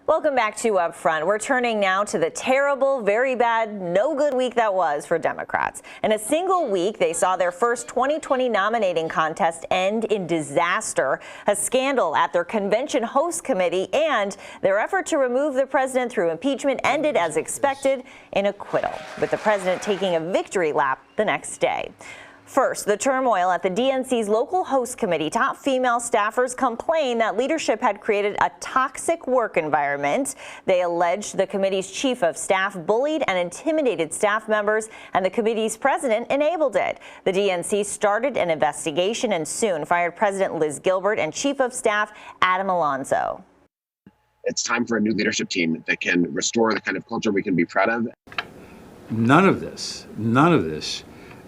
Welcome back to Upfront. We're turning now to the terrible, very bad, no good week that was for Democrats. In a single week, they saw their first 2020 nominating contest end in disaster, a scandal at their convention host committee, and their effort to remove the president through impeachment ended as expected in acquittal, with the president taking a victory lap the next day. First, the turmoil at the DNC's local host committee. Top female staffers complained that leadership had created a toxic work environment. They alleged the committee's chief of staff bullied and intimidated staff members, and the committee's president enabled it. The DNC started an investigation and soon fired President Liz Gilbert and chief of staff Adam Alonso. It's time for a new leadership team that can restore the kind of culture we can be proud of. None of this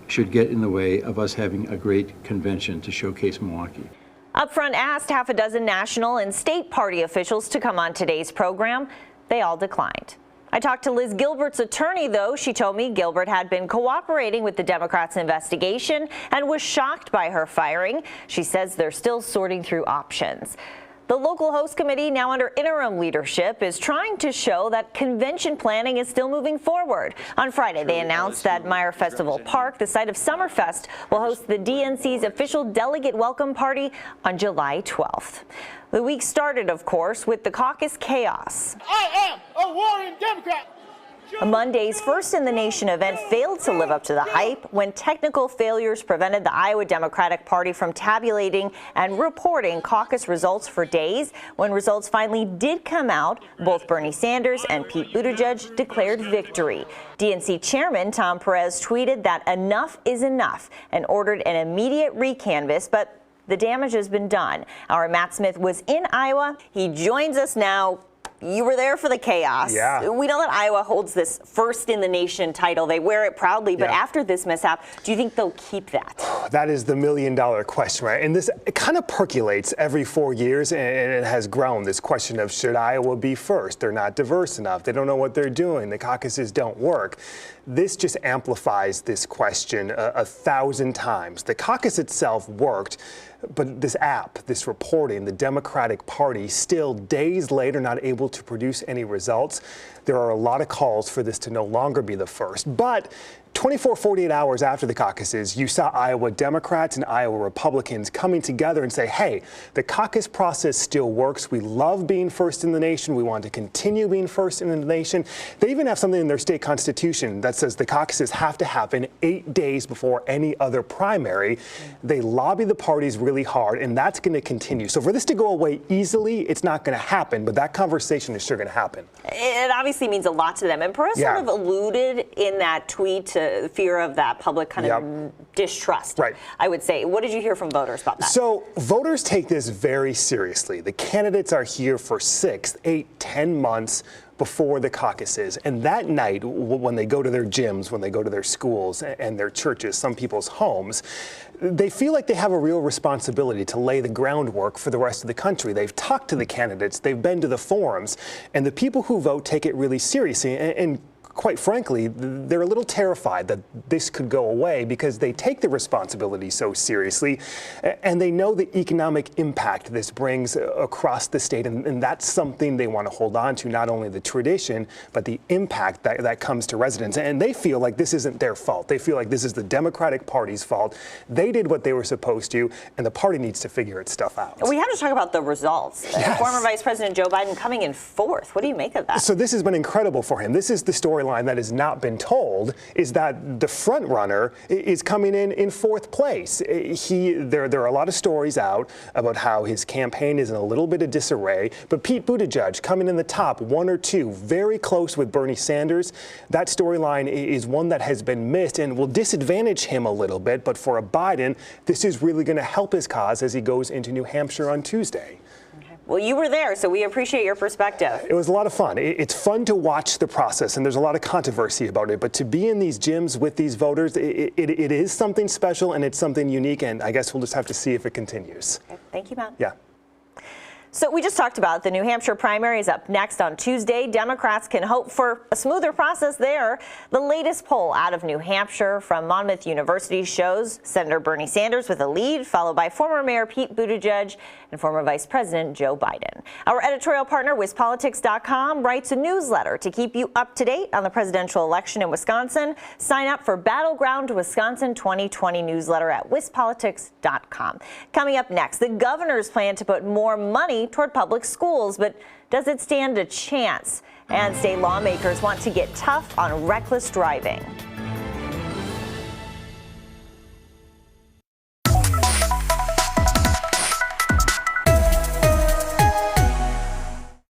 should get in the way of us having a great convention to showcase Milwaukee. Upfront asked half a dozen national and state party officials to come on today's program. They all declined. I talked to Liz Gilbert's attorney, though. She told me Gilbert had been cooperating with the Democrats' investigation and was shocked by her firing. She says they're still sorting through options. The local host committee, now under interim leadership, is trying to show that convention planning is still moving forward. On Friday, they announced that Meyer Festival Park, the site of Summerfest, will host the DNC's official delegate welcome party on July 12th. The week started, of course, with the caucus chaos. I am a warring Democrat. Monday's First in the Nation event failed to live up to the hype when technical failures prevented the Iowa Democratic Party from tabulating and reporting caucus results for days. When results finally did come out, both Bernie Sanders and Pete Buttigieg declared victory. DNC Chairman Tom Perez tweeted that enough is enough and ordered an immediate recanvass, but the damage has been done. Our Matt Smith was in Iowa. He joins us now. You were there for the chaos. Yeah. We know that Iowa holds this First in the Nation title. They wear it proudly. But after this mishap, do you think they'll keep that? That is the million-dollar question, right? And it kind of percolates every 4 years, and it has grown. This question of, should Iowa be first? They're not diverse enough. They don't know what they're doing. The caucuses don't work. This just amplifies this question 1,000 times. The caucus itself worked, but this app, this reporting, the Democratic Party still days later not able to produce any results. There are a lot of calls for this to no longer be the first. But 48 hours after the caucuses, you saw Iowa Democrats and Iowa Republicans coming together and say, hey, the caucus process still works. We love being first in the nation. We want to continue being first in the nation. They even have something in their state constitution that says the caucuses have to happen 8 days before any other primary. They lobby the parties really hard, and that's going to continue. So for this to go away easily, it's not going to happen, but that conversation is sure going to happen. It obviously means a lot to them. And Perez sort of alluded in that tweet to fear of that public kind of distrust, right. I would say. What did you hear from voters about that? So voters take this very seriously. The candidates are here for 6, 8, 10 months before the caucuses. And that night, when they go to their gyms, when they go to their schools and their churches, some people's homes, they feel like they have a real responsibility to lay the groundwork for the rest of the country. They've talked to the candidates, they've been to the forums, and the people who vote take it really seriously. And quite frankly, they're a little terrified that this could go away because they take the responsibility so seriously, and they know the economic impact this brings across the state, and that's something they want to hold on to, not only the tradition, but the impact that comes to residents. And they feel like this isn't their fault. They feel like this is the Democratic Party's fault. They did what they were supposed to, and the party needs to figure its stuff out. We have to talk about the results. Yes. Former Vice President Joe Biden coming in 4th. What do you make of that? So this has been incredible for him. This is the storyline that has not been told, is that the front runner is coming in 4th place. There are a lot of stories out about how his campaign is in a little bit of disarray, but Pete Buttigieg coming in the top 1 or 2, very close with Bernie Sanders. That storyline is one that has been missed and will disadvantage him a little bit, but for a Biden, this is really going to help his cause as he goes into New Hampshire on Tuesday. Well, you were there, so we appreciate your perspective. It was a lot of fun. It's fun to watch the process, and there's a lot of controversy about it. But to be in these gyms with these voters, it is something special, and it's something unique, and I guess we'll just have to see if it continues. Okay. Thank you, Matt. Yeah. So we just talked about the New Hampshire primary is up next on Tuesday. Democrats can hope for a smoother process there. The latest poll out of New Hampshire from Monmouth University shows Senator Bernie Sanders with a lead, followed by former Mayor Pete Buttigieg and former Vice President Joe Biden. Our editorial partner, WisPolitics.com, writes a newsletter to keep you up to date on the presidential election in Wisconsin. Sign up for Battleground Wisconsin 2020 newsletter at WisPolitics.com. Coming up next, the governor's plan to put more money toward public schools, but does it stand a chance? And state lawmakers want to get tough on reckless driving.